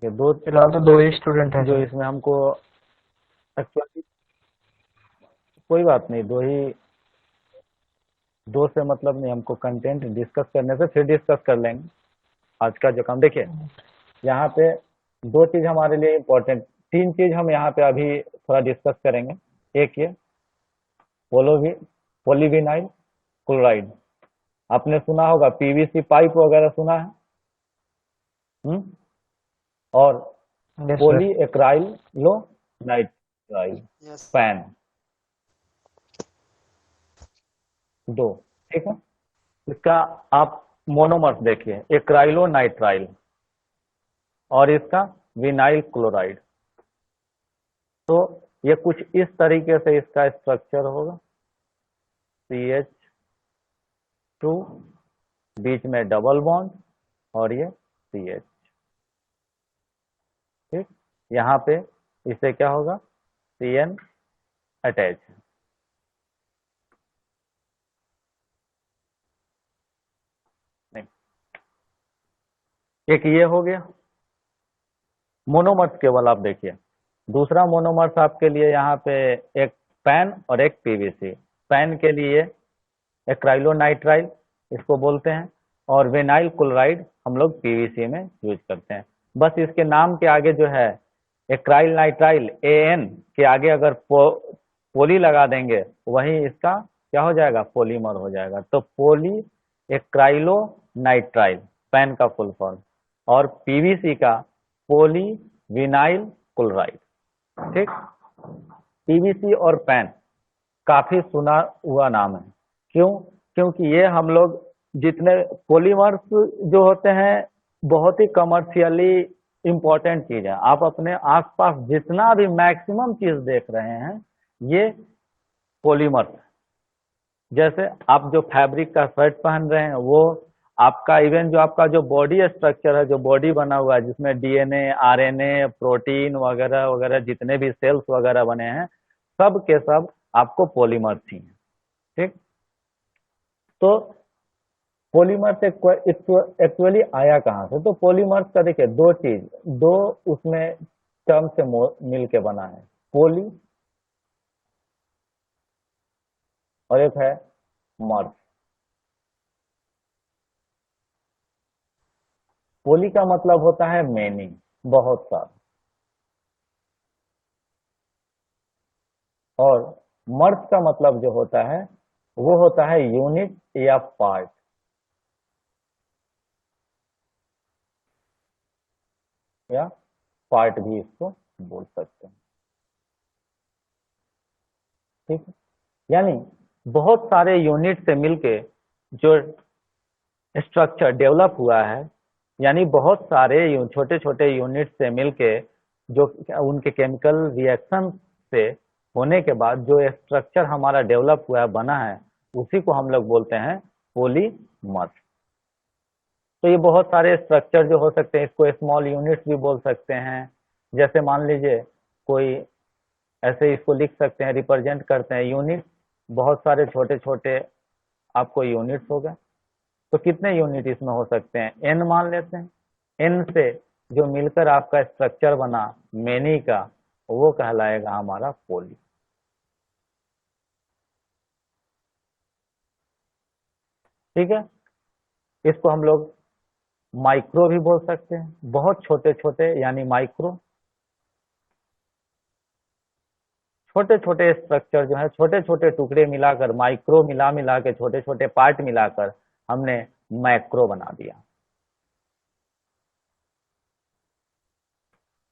कि दो, फिलहाल तो दो ही स्टूडेंट हैं जो सर। इसमें हमको एक्चुअली कोई बात नहीं, दो से मतलब नहीं, हमको कंटेंट डिस्कस करने से फिर डिस्कस कर लेंगे। आज का जो काम देखिए, यहाँ पे दो चीज हमारे लिए इम्पोर्टेंट, तीन चीज हम यहाँ पे अभी थोड़ा डिस्कस करेंगे। एक ये पोलोवी पोलीविनाइल क्लोराइड, आपने सुना होगा, पीवीसी पाइप वगैरह सुना है। हम्म। और यस सर। पोली acrylo nitrile yes sir. Pan, दो। ठीक है। इसका आप मोनोमर्स देखिए, एक्राइलो नाइट्राइल और इसका विनाइल क्लोराइड। तो ये कुछ इस तरीके से इसका स्ट्रक्चर होगा, CH2, बीच में डबल बॉन्ड और ये CH। ठीक। यहाँ पे इससे क्या होगा, CN अटैच। नहीं, एक ये हो गया मोनोमर्स, केवल आप देखिए। दूसरा मोनोमर्स आपके लिए यहाँ पे एक पैन और एक पीवीसी। पैन के लिए एक्राइलोनाइट्राइल इसको बोलते हैं, और वेनाइल क्लोराइड हम लोग पीवीसी में यूज करते हैं। बस इसके नाम के आगे जो है एक्राइल नाइट्राइल AN के आगे अगर पोली लगा देंगे, वही इसका क्या हो जाएगा, पोलीमर हो जाएगा। तो पोली एक्राइलो नाइट्राइल पैन का फुल फॉर्म, और पीवीसी का पोली विनाइल क्लोराइड। ठीक। पीवीसी और पैन काफी सुना हुआ नाम है। क्यों? क्योंकि ये हम लोग जितने पॉलीमर्स जो होते हैं, बहुत ही कमर्शियली इंपॉर्टेंट चीज है। आप अपने आसपास जितना भी मैक्सिमम चीज देख रहे हैं, ये पॉलीमर्स। जैसे आप जो फैब्रिक का शर्ट पहन रहे हैं, वो आपका इवन जो आपका जो बॉडी स्ट्रक्चर है, जो बॉडी बना हुआ है, जिसमें DNA RNA प्रोटीन वगैरह वगैरह जितने भी सेल्स वगैरह बने हैं, सब के सब आपको पॉलीमर्स ही हैं। ठीक। तो पॉलीमर्स एक्चुअली आया कहाँ से? तो पॉलीमर्स का देखिए दो चीज, दो उसमें टर्म से मिल के बना है, पोली और एक है मर्स। पोली का मतलब होता है मेनी, बहुत सारा, और मर्स का मतलब जो होता है, वो होता है यूनिट या पार्ट, या पार्ट भी इसको बोल सकते हैं। ठीक है। यानी बहुत सारे यूनिट से मिलके जो स्ट्रक्चर डेवलप हुआ है, यानी बहुत सारे छोटे छोटे यूनिट से मिलके जो उनके केमिकल रिएक्शन से होने के बाद जो स्ट्रक्चर हमारा डेवलप हुआ है, बना है, उसी को हम लोग बोलते हैं पॉलीमर्स। तो ये बहुत सारे स्ट्रक्चर जो हो सकते हैं, इसको स्मॉल यूनिट्स भी बोल सकते हैं। जैसे मान लीजिए कोई, ऐसे इसको लिख सकते हैं, रिप्रेजेंट करते हैं यूनिट, बहुत सारे छोटे छोटे आपको यूनिट्स हो गए। तो कितने यूनिट इसमें हो सकते हैं, N मान लेते हैं। N से जो मिलकर आपका स्ट्रक्चर बना मेनी का, वो कहलाएगा हमारा पोली। ठीक है। इसको हम लोग माइक्रो भी बोल सकते हैं, बहुत छोटे छोटे यानी माइक्रो। छोटे छोटे स्ट्रक्चर जो है, छोटे छोटे टुकड़े मिलाकर, माइक्रो मिला मिला के, छोटे छोटे पार्ट मिलाकर हमने मैक्रो बना दिया।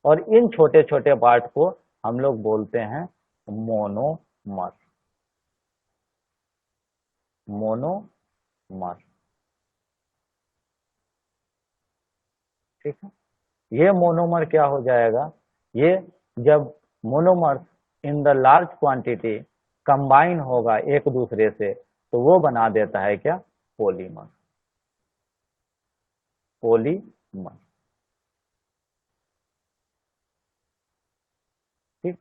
और इन छोटे छोटे पार्ट को हम लोग बोलते हैं मोनोमर। मोनोमर। ठीक है। ये मोनोमर क्या हो जाएगा, ये जब monomers in the large quantity combine होगा एक दूसरे से, तो वो बना देता है क्या, पॉलीमर। पॉलीमर। ठीक।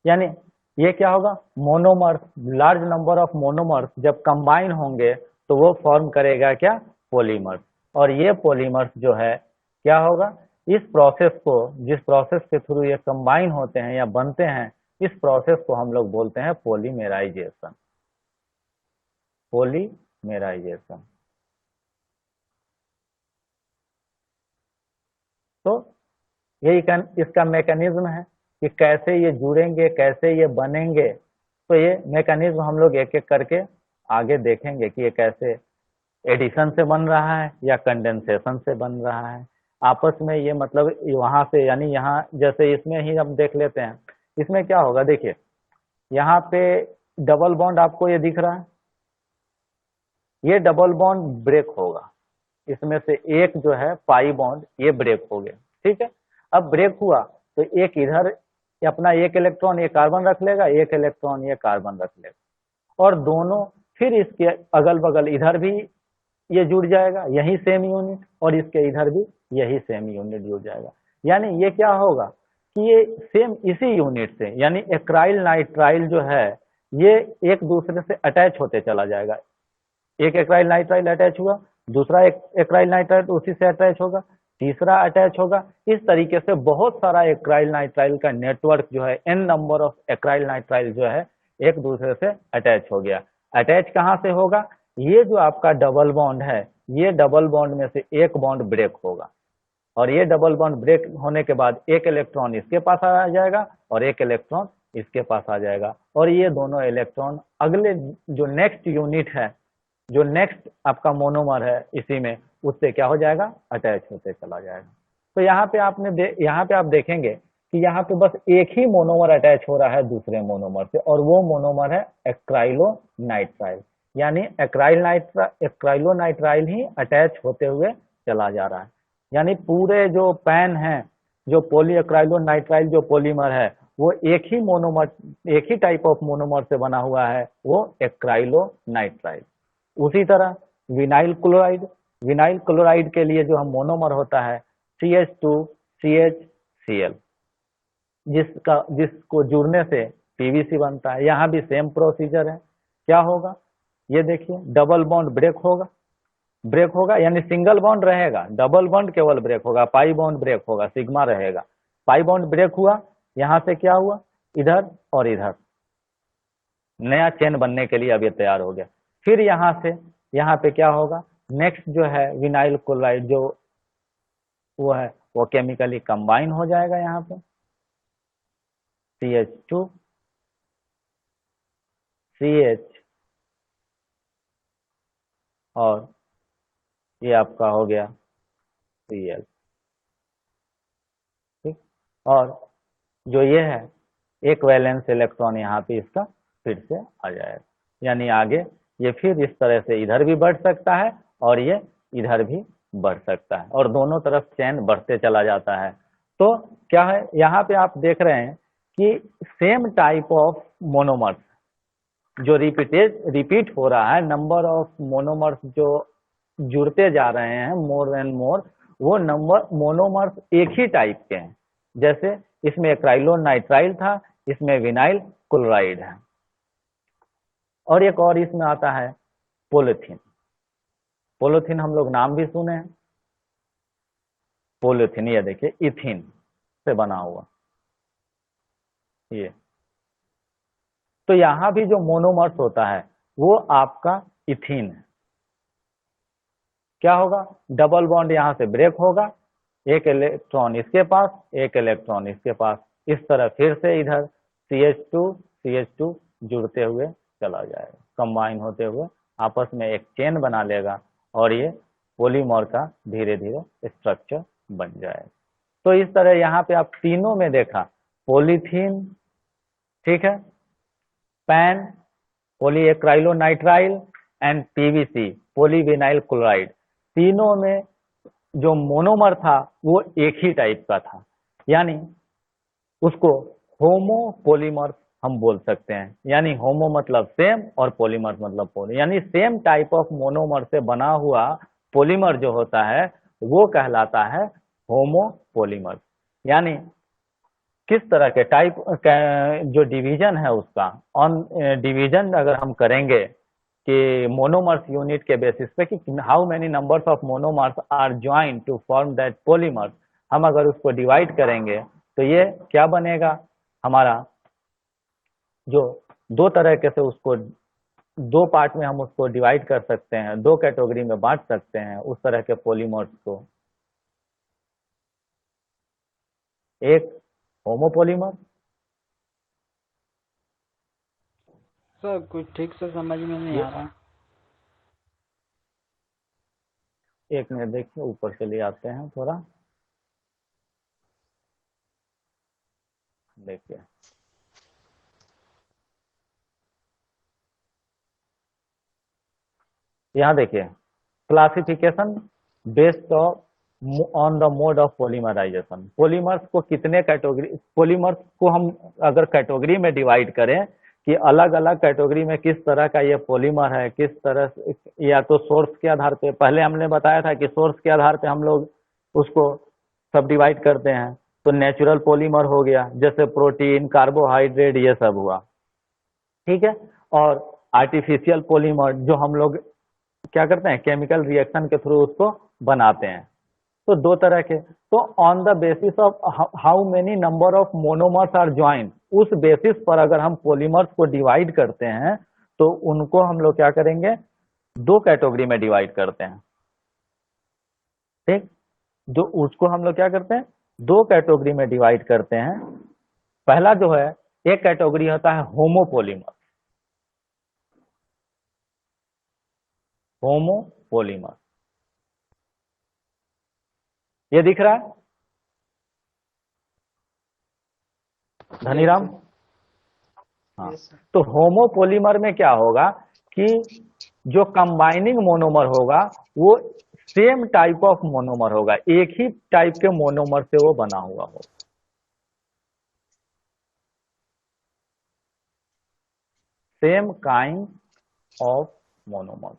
यानी ये क्या होगा, monomers, large number of monomers जब कंबाइन होंगे, तो वो फॉर्म करेगा क्या, पॉलीमर्स। और ये पॉलीमर्स जो है क्या होगा, इस प्रोसेस को, जिस प्रोसेस के थ्रू ये कंबाइन होते हैं या बनते हैं, इस प्रोसेस को हम लोग बोलते हैं पॉलीमेराइजेशन। पॉलीमेराइजेशन। तो यही इसका मैकेनिज्म है कि कैसे ये जुड़ेंगे, कैसे ये बनेंगे। तो ये मैकेनिज्म हम लोग एक एक करके आगे देखेंगे कि ये कैसे एडिशन से बन रहा है या कंडेंसेशन से बन रहा है आपस में। ये मतलब वहां से, यानी यहाँ जैसे इसमें ही हम देख लेते हैं, इसमें क्या होगा देखिए, यहाँ पे डबल बॉन्ड आपको ये दिख रहा है, ये डबल बॉन्ड ब्रेक होगा, इसमें से एक जो है पाई बॉन्ड ये ब्रेक हो गया, ठीक है। अब ब्रेक हुआ तो एक इधर अपना एक इलेक्ट्रॉन ये कार्बन रख लेगा, एक इलेक्ट्रॉन ये कार्बन रख लेगा, और दोनों फिर इसके अगल बगल इधर भी ये जुड़ जाएगा, यही सेम यूनिट, और इसके इधर भी यही सेम यूनिट जुड़ जाएगा। यानी ये क्या होगा कि ये सेम इसी यूनिट से, यानी एक्राइल नाइट्राइल जो है ये एक दूसरे से अटैच होते चला जाएगा। एक एक्राइल नाइट्राइल अटैच हुआ, दूसरा एक एक्राइल नाइट्राइल उसी से अटैच होगा, तीसरा अटैच होगा। इस तरीके से बहुत सारा एक्राइल नाइट्राइल का नेटवर्क जो है, n number of acrylonitrile जो है एक दूसरे से अटैच हो गया। अटैच कहाँ से होगा? ये जो आपका डबल बॉन्ड है, ये डबल बॉन्ड में से एक बॉन्ड ब्रेक होगा, और ये डबल बॉन्ड ब्रेक होने के बाद एक इलेक्ट्रॉन इसके पास आ जाएगा और एक इलेक्ट्रॉन इसके पास आ जाएगा, और ये दोनों इलेक्ट्रॉन अगले जो नेक्स्ट यूनिट है, जो नेक्स्ट आपका मोनोमर है इसी में, उससे क्या हो जाएगा? अटैच होते चला जाएगा। तो यहाँ पे यहाँ पे आप देखेंगे कि यहाँ पे बस एक ही मोनोमर अटैच हो रहा है दूसरे मोनोमर से, और वो मोनोमर है एक्राइलोनाइट्राइल। यानी एक्राइलोनाइट्राइल ही अटैच होते हुए चला जा रहा है। यानी पूरे जो पैन है, जो पॉली एक्राइलोनाइट्राइल जो पॉलीमर है, वो एक ही मोनोमर, एक ही टाइप ऑफ मोनोमर से बना हुआ है, वो एक्राइलोनाइट्राइल। उसी तरह विनाइल क्लोराइड, विनाइल क्लोराइड के लिए जो हम मोनोमर होता है CH2CHCl, जिसको जुड़ने से पीवीसी बनता है। यहाँ भी सेम प्रोसीजर है। क्या होगा? ये देखिए, डबल बॉन्ड ब्रेक होगा, ब्रेक होगा यानी सिंगल बॉन्ड रहेगा, डबल बॉन्ड केवल ब्रेक होगा, पाई बॉन्ड ब्रेक होगा, सिग्मा रहेगा। पाई बॉन्ड ब्रेक हुआ, यहाँ से क्या हुआ? इधर और इधर नया चेन बनने के लिए अब ये तैयार हो गया। फिर यहाँ से यहाँ पे क्या होगा? नेक्स्ट जो है विनाइल क्लोराइड जो वो है, वो केमिकली कंबाइन हो जाएगा यहाँ पे CH2 CH, और ये आपका हो गया Cl, ठीक। और जो ये है एक वैलेंस इलेक्ट्रॉन यहाँ पे इसका फिर से आ जाएगा, यानी आगे ये फिर इस तरह से इधर भी बढ़ सकता है और ये इधर भी बढ़ सकता है, और दोनों तरफ चेन बढ़ते चला जाता है। तो क्या है, यहाँ पे आप देख रहे हैं कि सेम टाइप ऑफ मोनोमर्स जो रिपीट हो रहा है, नंबर ऑफ मोनोमर्स जो जुड़ते जा रहे हैं मोर एंड मोर, वो नंबर मोनोमर्स एक ही टाइप के हैं। जैसे इसमें एक्राइलोनाइट्राइल था, इसमें विनाइल क्लोराइड है, और एक और इसमें आता है पोलिथीन। पोलिथीन हम लोग नाम भी सुने हैं, पोलिथीन। ये देखिए इथिन से बना हुआ ये। तो यहाँ भी जो मोनोमर्स होता है वो आपका इथिन है। क्या होगा? डबल बॉन्ड यहाँ से ब्रेक होगा, एक इलेक्ट्रॉन इसके पास, एक इलेक्ट्रॉन इसके पास, इस तरह फिर से इधर CH2 जुड़ते हुए चला जाएगा, कंबाइन होते हुए आपस में एक चेन बना लेगा, और ये पॉलीमर का धीरे धीरे स्ट्रक्चर बन जाएगा। तो इस तरह यहाँ पे आप तीनों में देखा, पॉलीथीन, ठीक है, PAN, polyacrylonitrile, and PVC, polyvinyl chloride, तीनों में जो मोनोमर था वो एक ही टाइप का था, यानी उसको होमोपोलीमर हम बोल सकते हैं। यानी होमो मतलब सेम और पॉलीमर मतलब पॉली, यानी सेम टाइप ऑफ मोनोमर से बना हुआ पॉलीमर जो होता है वो कहलाता है होमोपोलीमर। यानी किस तरह के टाइप जो डिवीजन है उसका, ऑन डिवीजन अगर हम करेंगे कि मोनोमर्स यूनिट के बेसिस पे कि how many numbers of monomers are join to form that polymer, हम अगर उसको डिवाइड करेंगे तो ये क्या बनेगा हमारा, जो दो तरह के से उसको दो पार्ट में हम उसको डिवाइड कर सकते हैं, दो कैटेगरी में बांट सकते हैं उस तरह के पॉलीमर्स को। एक होमोपॉलीमर, सर कुछ ठीक से समझ में नहीं आ रहा। एक मिनट देखिए ऊपर से ले आते हैं थोड़ा, देखिए यहाँ देखिए classification based on the mode of polymerisation. Polymers को कितने कैटेगरी, पॉलीमर्स को हम अगर कैटेगरी में डिवाइड करें कि अलग अलग कैटेगरी में किस तरह का ये पॉलीमर है, किस तरह से, या तो सोर्स के आधार पे, पहले हमने बताया था कि सोर्स के आधार पे हम लोग उसको सब डिवाइड करते हैं। तो नेचुरल पॉलीमर हो गया, जैसे प्रोटीन, कार्बोहाइड्रेट, ये सब हुआ, ठीक है। और आर्टिफिशियल पॉलीमर जो हम लोग क्या करते हैं, केमिकल रिएक्शन के थ्रू उसको बनाते हैं। तो दो तरह के, तो on the basis of how many number of monomers are joined, उस बेसिस पर अगर हम पॉलीमर्स को डिवाइड करते हैं तो उनको हम लोग क्या करेंगे, दो कैटेगरी में डिवाइड करते हैं, ठीक। जो उसको हम लोग क्या करते हैं, दो कैटेगरी में डिवाइड करते हैं। पहला जो है, एक कैटेगरी होता है होमोपॉलीमर, होमोपॉलीमर, ये दिख रहा है धनीराम? हाँ, तो होमोपॉलीमर में क्या होगा कि जो कंबाइनिंग मोनोमर होगा वो सेम टाइप ऑफ मोनोमर होगा, एक ही टाइप के मोनोमर से वो बना हुआ होगा। सेम काइंड ऑफ मोनोमर,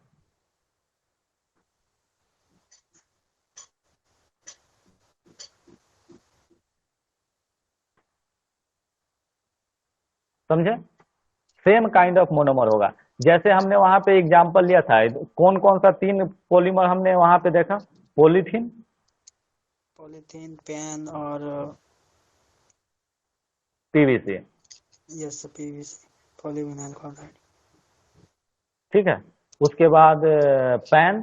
समझे? सेम काइंड ऑफ मोनोमर होगा। जैसे हमने वहां पे एग्जांपल लिया था, कौन कौन सा तीन पॉलीमर हमने वहां पे देखा, पॉलीथीन, पॉलीथीन, पेन और PVC, yes PVC, polyvinyl chloride. ठीक है। उसके बाद पैन,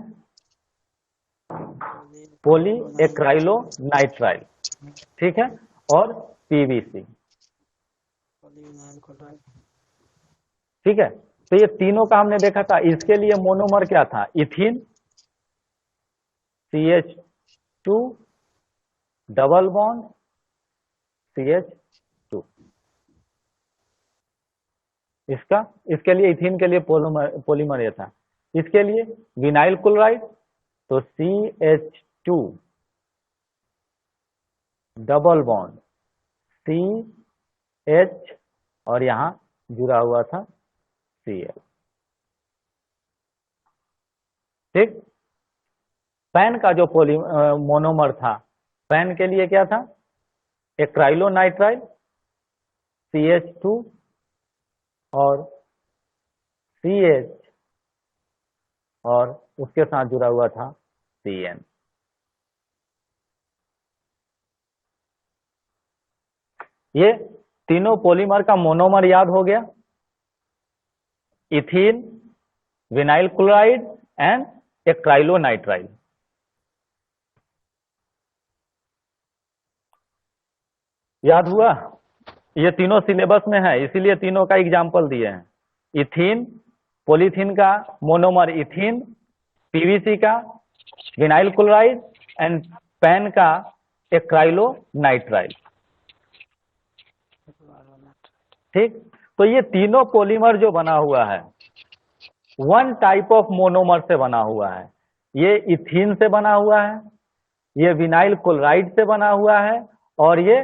पोली एक्राइलो नाइट्राइल, ठीक है, और पीवीसी, पॉलीविनाइल क्लोराइड, ठीक है। तो ये तीनों का हमने देखा था। इसके लिए मोनोमर क्या था, ethene, CH2 double bond CH2, इसके लिए इथीन के लिए पॉलीमर ये था। इसके लिए विनाइल क्लोराइड, तो CH2 डबल बॉन्ड CH, और यहां जुड़ा हुआ था Cl, ठीक। पैन का जो मोनोमर था, पैन के लिए क्या था, एक्राइलोनाइट्राइल CH2 और CH, और उसके साथ जुड़ा हुआ था CN। ये तीनों पॉलीमर का मोनोमर याद हो गया, ethene, vinyl chloride and acrylonitrile. याद हुआ? ये तीनों सिलेबस में है, इसीलिए तीनों का एग्जाम्पल दिए हैं। इथीन, पॉलीथीन का मोनोमर इथीन, पीवीसी का विनाइल क्लोराइड एंड पैन का एक्राइलोनाइट्राइल, ठीक। तो ये तीनों पॉलीमर जो बना हुआ है, वन टाइप ऑफ मोनोमर से बना हुआ है। ये इथीन से बना हुआ है, ये विनाइल क्लोराइड से बना हुआ है, और ये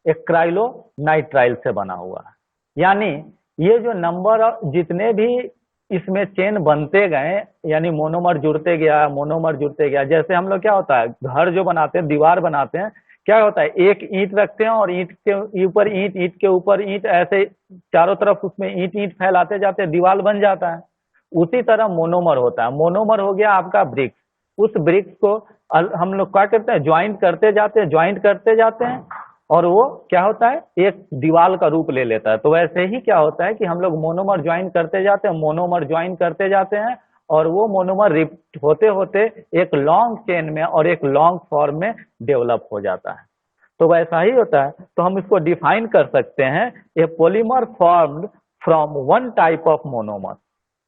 एक्राइलोनाइट्राइल से बना हुआ है। यानी ये जो नंबर जितने भी इसमें चेन बनते गए, यानी मोनोमर जुड़ते गया, मोनोमर जुड़ते गया। जैसे हम लोग क्या होता है, घर जो बनाते हैं, दीवार बनाते हैं, क्या होता है, एक ईंट रखते हैं और ईंट के ऊपर ईंट, ईंट के ऊपर ईंट, ऐसे चारों तरफ उसमें ईंट ईंट फैलाते जाते हैं, दीवार बन जाता है। उसी तरह मोनोमर होता है। मोनोमर हो गया आपका ब्रिक्स, उस ब्रिक्स को हम लोग क्या करते हैं, ज्वाइंट करते जाते हैं, ज्वाइंट करते जाते हैं, और वो क्या होता है, एक दीवार का रूप ले लेता है। तो वैसे ही क्या होता है कि हम लोग मोनोमर ज्वाइन करते जाते हैं, मोनोमर ज्वाइन करते जाते हैं, और वो मोनोमर होते होते एक लॉन्ग चेन में और एक लॉन्ग फॉर्म में डेवलप हो जाता है। तो वैसा ही होता है। तो हम इसको डिफाइन कर सकते हैं, ए polymer formed from one type of monomer,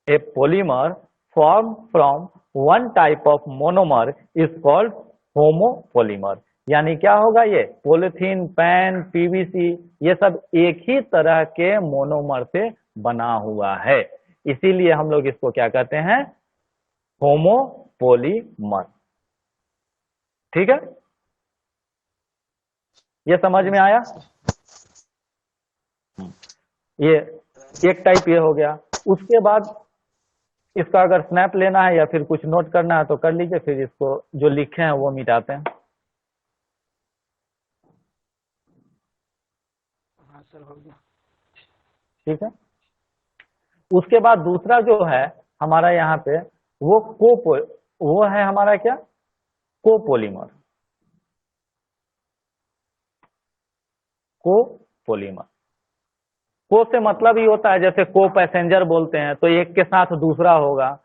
A polymer form from one type of monomer is called homopolymer. यानी क्या होगा, ये पॉलिथीन, पैन, पीवीसी, ये सब एक ही तरह के मोनोमर से बना हुआ है, इसीलिए हम लोग इसको क्या कहते हैं, होमोपॉलीमर। ठीक है, ये समझ में आया। ये एक टाइप ये हो गया। उसके बाद इसका अगर स्नैप लेना है या फिर कुछ नोट करना है तो कर लीजिए, फिर इसको जो लिखे हैं वो मिटाते हैं। हाँ सर, हो गया। ठीक है, उसके बाद दूसरा जो है हमारा यहाँ पे वो है हमारा क्या, कोपोलीमर। कोपोलीमर, को से मतलब ही होता है, जैसे को पैसेंजर बोलते हैं तो एक के साथ दूसरा होगा,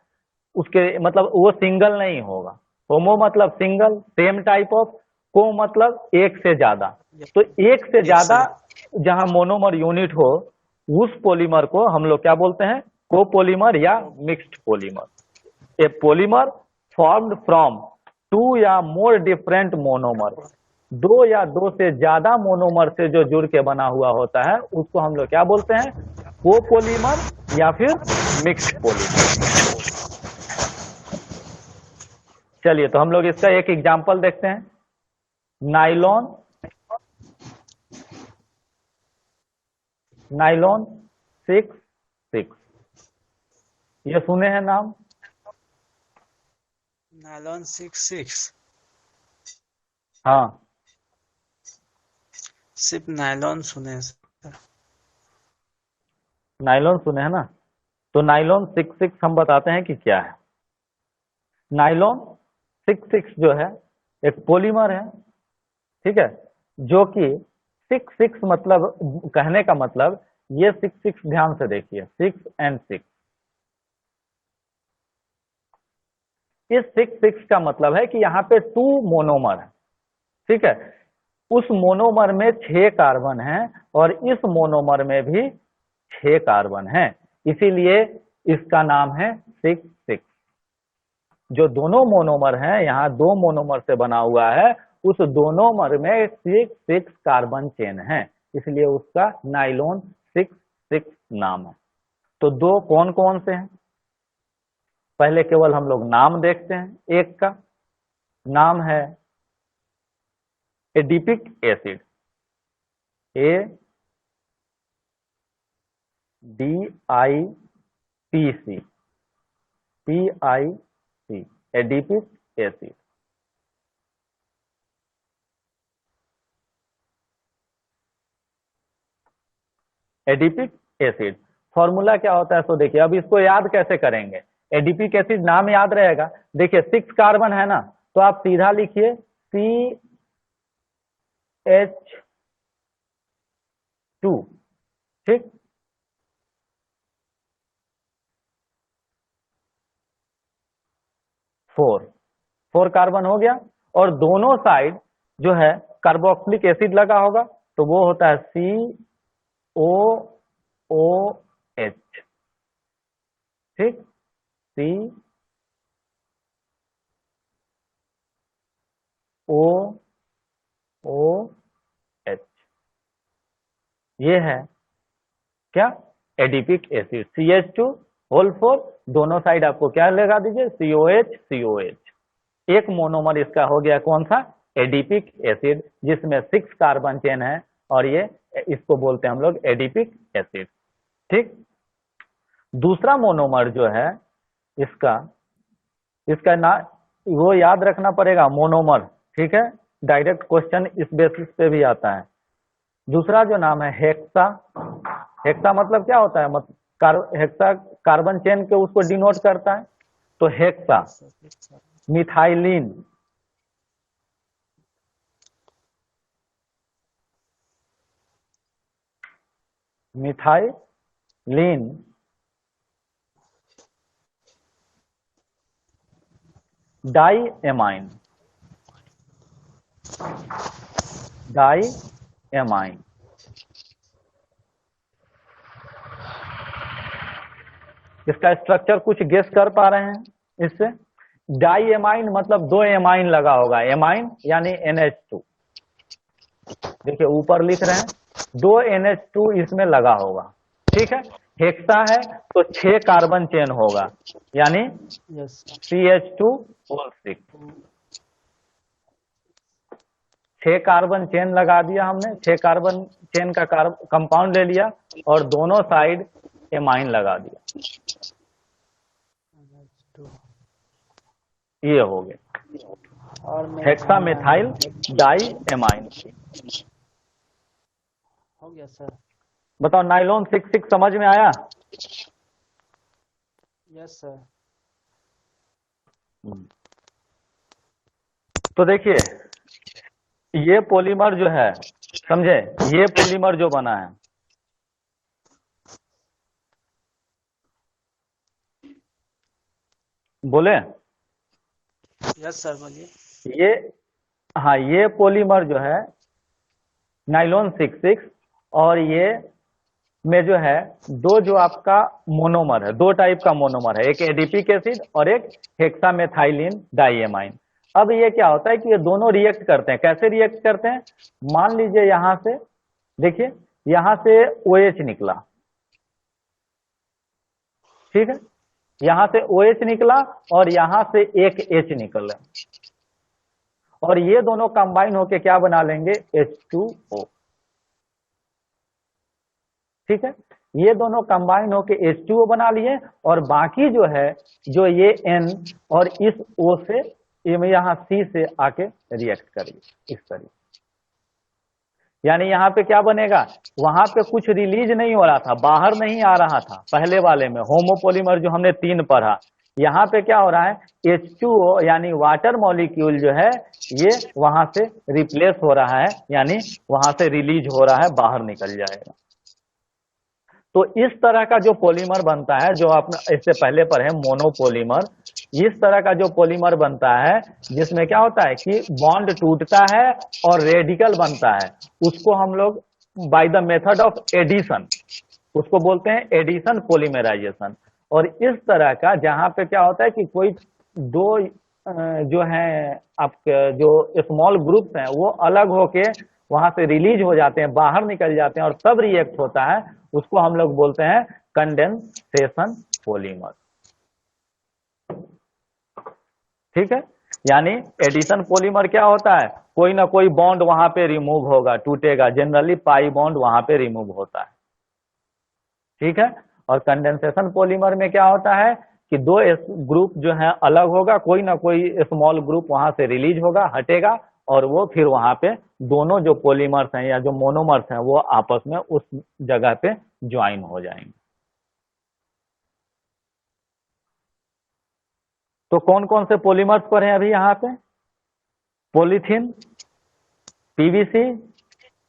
उसके मतलब वो सिंगल नहीं होगा। होमो मतलब सिंगल, सेम टाइप ऑफ, को मतलब एक से ज्यादा। तो एक से ज्यादा जहां मोनोमर यूनिट हो, उस पॉलीमर को हम लोग क्या बोलते हैं, कोपोलीमर या mixed polymer. A polymer formed from two या मोर डिफरेंट मोनोमर, दो या दो से ज्यादा मोनोमर से जो जुड़ के बना हुआ होता है उसको हम लोग क्या बोलते हैं, कोपोलीमर या फिर मिक्स्ड पॉलीमर। चलिए, तो हम लोग इसका एक एग्जांपल देखते हैं। नाइलॉन, नाइलॉन 6,6, ये सुने हैं नाम। नायलॉन 6,6, हाँ, सिर्फ नायलॉन सुने हैं सर। नाइलॉन सुने हैं ना। तो नाइलॉन 6,6 हम बताते हैं कि क्या है। नाइलॉन 6,6 जो है एक पॉलीमर है, ठीक है, जो कि 6,6 मतलब, कहने का मतलब, ये 6,6 ध्यान से देखिए, 6 and 6, इस 6,6 का मतलब है कि यहाँ पे 2 मोनोमर है, ठीक है। उस मोनोमर में 6 कार्बन हैं और इस मोनोमर में भी 6 कार्बन हैं, इसीलिए इसका नाम है 6,6। जो दोनों मोनोमर हैं, यहाँ 2 मोनोमर से बना हुआ है, उस दोनों मर में 6,6 कार्बन चेन है, इसलिए उसका नाइलॉन 6,6 नाम है। तो 2 कौन कौन से हैं, पहले केवल हम लोग नाम देखते हैं। एक का नाम है adipic acid, ADIPC, PIC, adipic acid. Adipic acid formula क्या होता है, तो देखिए, अब इसको याद कैसे करेंगे। एडिपिक एसिड नाम याद रहेगा, देखिए 6 कार्बन है ना, तो आप सीधा लिखिए CH2, ठीक। फोर कार्बन हो गया, और दोनों साइड जो है कार्बोक्सिलिक एसिड लगा होगा, तो वो होता है COOH, ठीक, COOH, ये है क्या, एडिपिक एसिड। CH2 होल 4, दोनों साइड आपको क्या लगा दीजिए, COH। एक मोनोमर इसका हो गया कौन सा, एडिपिक एसिड, जिसमें 6 कार्बन चेन है, और ये इसको बोलते हैं हम लोग एडिपिक एसिड, ठीक। दूसरा मोनोमर जो है इसका ना, वो याद रखना पड़ेगा मोनोमर, ठीक है, डायरेक्ट क्वेश्चन इस बेसिस पे भी आता है। दूसरा जो नाम है हेक्सा, हेक्सा मतलब क्या होता है, हेक्सा कार्बन चेन के उसको डिनोट करता है, तो hexa. Methylene, methylene diamine, diamine. इसका स्ट्रक्चर कुछ गेस कर पा रहे हैं इससे? डाईएमाइन मतलब दो एमाइन लगा होगा, एमाइन यानी NH2। देखिए ऊपर लिख रहे हैं, दो NH2 इसमें लगा होगा, ठीक है। हेक्सा है तो 6 कार्बन चेन होगा, यानी यस CH2O6। 6 कार्बन चेन लगा दिया हमने, 6 कार्बन चेन का कंपाउंड ले लिया और दोनों साइड एमाइन लगा दिया, ये हो गया और हेक्सा मिथाइल डाईएमाइन। हो गया सर। बताओ नाइलॉन 6,6 समझ में आया? Yes sir. तो देखिए ये पॉलीमर जो है, समझे, ये पॉलीमर जो बना है, बोले? यस सर बोलिए। ये, हाँ, ये पॉलीमर जो है नाइलॉन 6,6 और ये में जो है दो जो आपका मोनोमर है, दो टाइप का मोनोमर है, एक एडिपिक एसिड और एक हेक्सामेथाइलिन डाईएमाइन। अब ये क्या होता है कि ये दोनों रिएक्ट करते हैं। कैसे रिएक्ट करते हैं? मान लीजिए यहां से, देखिए यहां से OH निकला, ठीक है, यहां से OH निकला और यहां से एक H निकला, और ये दोनों कंबाइन होके क्या बना लेंगे? H2O, ठीक है। ये दोनों कंबाइन होके H2O बना लिए, और बाकी जो है, जो ये N और इस O से, ये यहाँ C से आके रिएक्ट करेगी इस तरीके। यानी यहाँ पे क्या बनेगा? वहां पे कुछ रिलीज नहीं हो रहा था, बाहर नहीं आ रहा था पहले वाले में, होमोपोलीमर जो हमने 3 पढ़ा। यहाँ पे क्या हो रहा है? H2O यानी वाटर मॉलिक्यूल जो है ये वहां से रिप्लेस हो रहा है, यानी वहां से रिलीज हो रहा है, बाहर निकल जाएगा। तो इस तरह का जो पॉलीमर बनता है, जो आपने इससे पहले पढ़े मोनोपोलीमर, इस तरह का जो पॉलीमर बनता है जिसमें क्या होता है कि बॉन्ड टूटता है और रेडिकल बनता है, उसको हम लोग by the method of addition, उसको बोलते हैं एडिशन पॉलीमराइजेशन। और इस तरह का जहां पे क्या होता है कि कोई दो जो है आपके जो स्मॉल ग्रुप्स हैं वो अलग होके वहां से रिलीज हो जाते हैं, बाहर निकल जाते हैं और तब रिएक्ट होता है, उसको हम लोग बोलते हैं कंडेंसेशन पॉलीमर, ठीक है। यानी एडिशन पॉलीमर क्या होता है? कोई ना कोई बॉन्ड वहां पे रिमूव होगा, टूटेगा, जनरली पाई बॉन्ड वहां पे रिमूव होता है, ठीक है। और कंडेंसेशन पॉलीमर में क्या होता है कि दो ग्रुप जो है अलग होगा, कोई ना कोई स्मॉल ग्रुप वहां से रिलीज होगा, हटेगा, और वो फिर वहां पे दोनों जो पॉलीमर्स हैं या जो मोनोमर्स हैं वो आपस में उस जगह पे ज्वाइन हो जाएंगे। तो कौन कौन से पॉलीमर्स पढ़े अभी यहाँ पे? पॉलीथीन, PVC,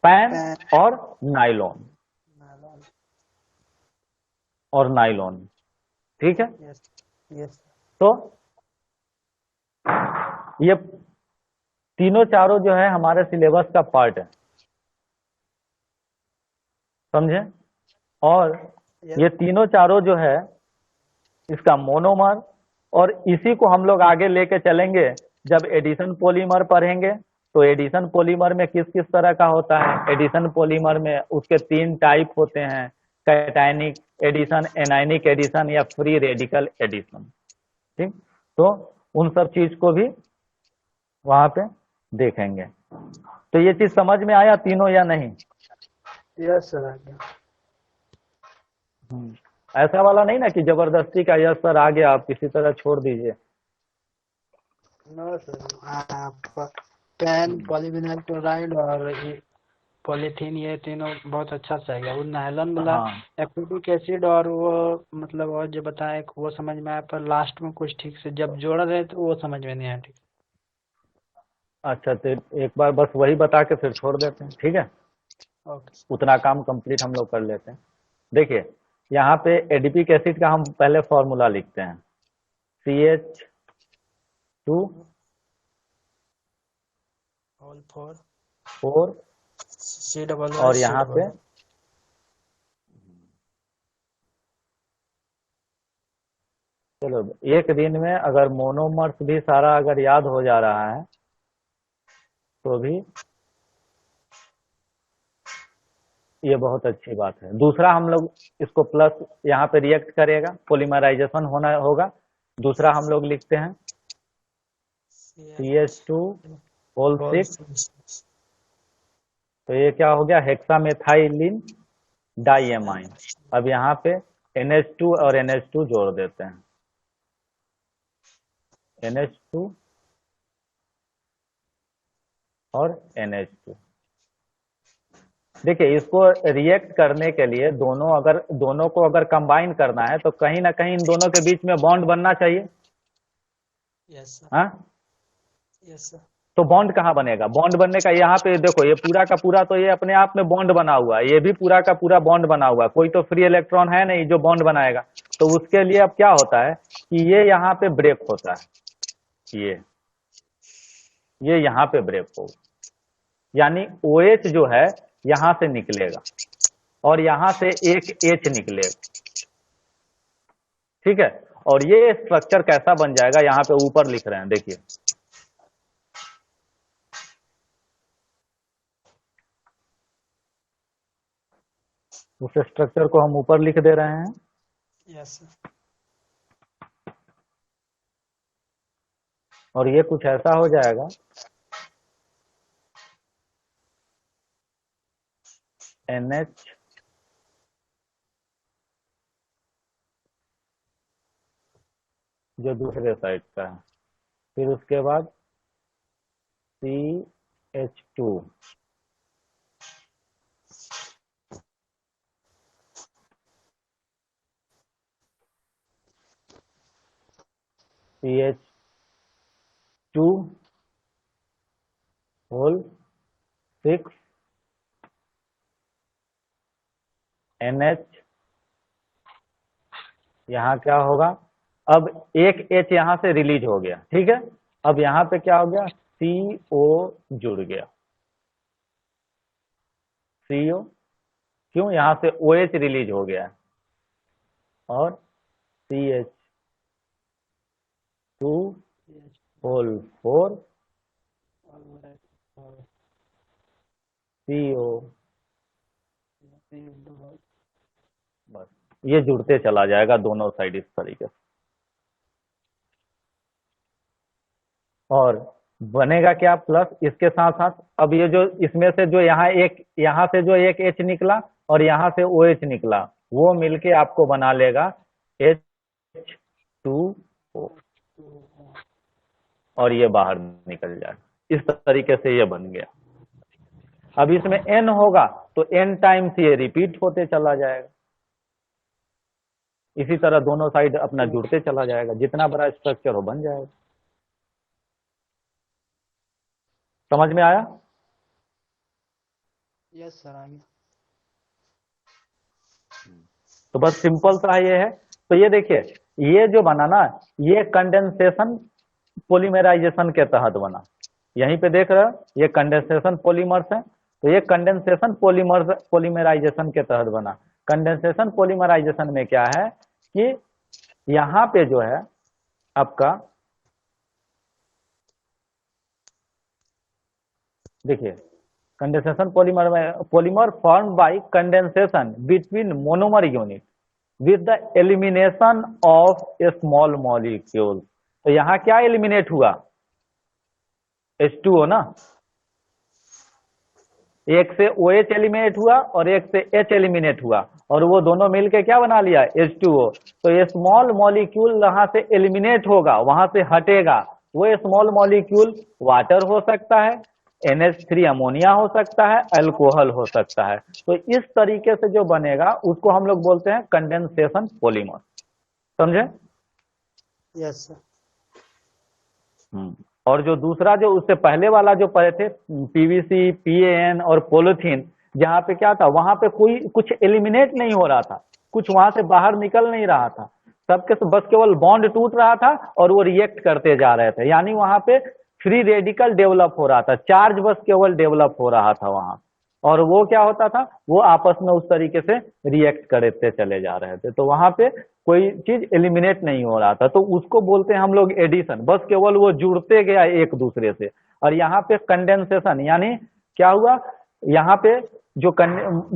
पैन और नाइलॉन, और नाइलॉन, ठीक है। Yes yes. तो ये तीनों चारों जो है हमारे सिलेबस का पार्ट है, समझे। और ये तीनों चारों जो है इसका मोनोमर, और इसी को हम लोग आगे लेके चलेंगे जब एडिशन पॉलीमर पढ़ेंगे। तो एडिशन पॉलीमर में किस किस तरह का होता है? एडिशन पॉलीमर में उसके 3 टाइप होते हैं, कैटायनिक एडिशन, एनायनिक एडिशन या फ्री रेडिकल एडिशन, ठीक। तो उन सब चीज को भी वहां पे देखेंगे। तो ये चीज समझ में आया तीनों या नहीं? यस सर आ गया। ऐसा वाला नहीं ना कि जबरदस्ती का यस सर आ गया आप किसी तरह छोड़ दीजिए। नो सर, आप पेन, पॉलीविनाइल क्लोराइड और ये पॉलीथीन, ये तीनों बहुत अच्छा से आ गया। वो नायलॉन वाला एक्टिक एसिड और वो मतलब और जो बताया वो समझ में आया, पर लास्ट में कुछ ठीक से जब जोड़ा रहे तो वो समझ में नहीं आया ठीक। अच्छा, तो एक बार बस वही बता के फिर छोड़ देते हैं, ठीक है। ओके। उतना काम कंप्लीट हम लोग कर लेते हैं। देखिए यहाँ पे एडिपिक एसिड का हम पहले फॉर्मूला लिखते हैं, CH2 all four 4 C double और यहाँ पे चलो एक दिन में अगर मोनोमर्स भी सारा अगर याद हो जा रहा है तो भी ये बहुत अच्छी बात है। दूसरा हम लोग इसको प्लस यहाँ पे रिएक्ट करेगा, पोलीमराइजेशन होना होगा। दूसरा हम लोग लिखते हैं CH2 होल 6, तो ये क्या हो गया, हेक्सामेथाइलिन डाइएमाइन। अब यहाँ पे NH2 और NH2 जोड़ देते हैं, NH2 और NH2। देखिए इसको रिएक्ट करने के लिए दोनों को अगर कंबाइन करना है तो कहीं ना कहीं इन दोनों के बीच में बॉन्ड बनना चाहिए। यस सर, हाँ, यस सर। तो बॉन्ड कहाँ बनेगा? बॉन्ड बनने का यहाँ पे देखो, ये पूरा का पूरा तो ये अपने आप में बॉन्ड बना हुआ है, ये भी पूरा का पूरा बॉन्ड बना हुआ है, कोई तो फ्री इलेक्ट्रॉन है नहीं जो बॉन्ड बनाएगा। तो उसके लिए अब क्या होता है कि ये यहाँ पे ब्रेक होता है, ये यहाँ पे ब्रेक होगा, यानी OH जो है यहां से निकलेगा और यहां से एक H निकलेगा, ठीक है। और ये स्ट्रक्चर कैसा बन जाएगा, यहां पे ऊपर लिख रहे हैं, देखिए उस स्ट्रक्चर को हम ऊपर लिख दे रहे हैं। Yes sir. और ये कुछ ऐसा हो जाएगा, NH जो दूसरे साइड का है, फिर उसके बाद CH2 CH2 होल 6 NH, यहाँ क्या होगा, अब एक H यहाँ से रिलीज हो गया, ठीक है। अब यहाँ पे क्या हो गया, CO जुड़ गया, CO, क्यों, यहाँ से OH रिलीज हो गया और CH2 होल 4 CO, बस ये जुड़ते चला जाएगा दोनों साइड इस तरीके से। और बनेगा क्या, प्लस इसके साथ साथ अब ये जो इसमें से जो यहाँ से जो एक H निकला और यहाँ से OH निकला, वो मिलके आपको बना लेगा H2O और ये बाहर निकल जाएगा। इस तरीके से ये बन गया। अब इसमें N होगा तो N टाइम्स ये रिपीट होते चला जाएगा, इसी तरह दोनों साइड अपना जुड़ते चला जाएगा, जितना बड़ा स्ट्रक्चर हो बन जाएगा। समझ में आया? यस सर, आ गया। तो बस सिंपल सा ये है। तो ये देखिए, ये जो बना ना, ये कंडेंसेशन पॉलीमराइजेशन के तहत बना। यहीं पे देख रहे हो, ये कंडेंसेशन पॉलीमर्स है, तो ये कंडेंसेशन पॉलीमराइजेशन के तहत बना। कंडेंसेशन पॉलीमराइजेशन में क्या है कि यहाँ पे जो है आपका, देखिए condensation polymer form by condensation between monomer unit with the elimination of A small molecule. तो यहाँ क्या एलिमिनेट हुआ, H2O ना, एक से OH एलिमिनेट हुआ और एक से H एलिमिनेट हुआ, और वो दोनों मिलके क्या बना लिया, H2O। तो ये स्मॉल मॉलिक्यूल यहाँ से एलिमिनेट होगा, वहां से हटेगा। वो स्मॉल मॉलिक्यूल वाटर हो सकता है, NH3 अमोनिया हो सकता है, अल्कोहल हो सकता है। तो इस तरीके से जो बनेगा उसको हम लोग बोलते हैं कंडेंसेशन पॉलीमर। समझे? Yes sir. और जो दूसरा, जो उससे पहले वाला जो पढ़े थे, PVC, PAN और पॉलीथीन, जहाँ पे क्या था, वहां पे कोई कुछ एलिमिनेट नहीं हो रहा था, कुछ वहां से बाहर निकल नहीं रहा था, सबके बस केवल बॉन्ड टूट रहा था और वो रिएक्ट करते जा रहे थे, यानी वहां पे फ्री रेडिकल डेवलप हो रहा था, चार्ज बस केवल डेवलप हो रहा था वहां। और वो क्या होता था, वो आपस में उस तरीके से रिएक्ट करते चले जा रहे थे, तो वहां पे कोई चीज एलिमिनेट नहीं हो रहा था, तो उसको बोलते हैं हम लोग एडिशन, बस केवल वो जुड़ते गया एक दूसरे से। और यहाँ पे कंडेंसेशन, यानी क्या हुआ, यहाँ पे जो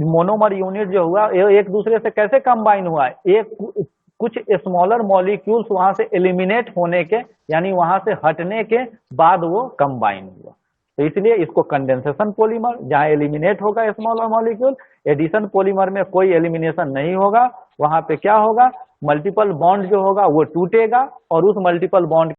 मोनोमर यूनिट जो हुआ ये एक दूसरे से कैसे कंबाइन हुआ, एक कुछ स्मॉलर मॉलिक्यूल्स वहां से एलिमिनेट होने के, यानी वहां से हटने के बाद वो कंबाइन हुआ, तो इसलिए इसको कंडेंसेशन पॉलीमर, जहां एलिमिनेट होगा स्मॉलर मॉलिक्यूल। एडिशन पॉलीमर में कोई एलिमिनेशन नहीं होगा, वहां पे क्या होगा, मल्टीपल बॉन्ड जो होगा वो टूटेगा और उस मल्टीपल बॉन्ड